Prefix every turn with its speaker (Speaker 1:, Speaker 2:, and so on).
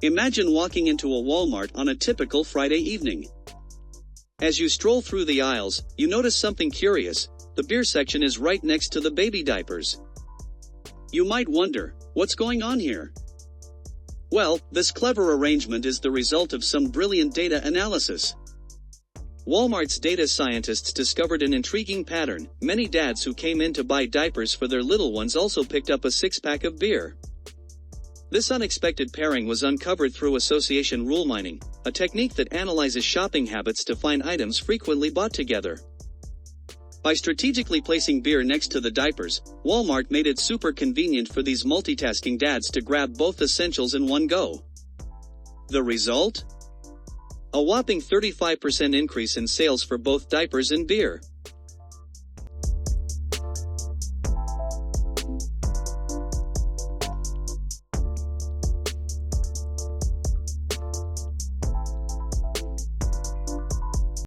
Speaker 1: Imagine walking into a Walmart on a typical Friday evening. As you stroll through the aisles, you notice something curious. The beer section is right next to the baby diapers. You might wonder, what's going on here? Well, this clever arrangement is the result of some brilliant data analysis. Walmart's data scientists discovered an intriguing pattern. Many dads who came in to buy diapers for their little ones also picked up a six-pack of beer. This unexpected pairing was uncovered through association rule mining, a technique that analyzes shopping habits to find items frequently bought together. By strategically placing beer next to the diapers, Walmart made it super convenient for these multitasking dads to grab both essentials in one go. The result? A whopping 35% increase in sales for both diapers and beer.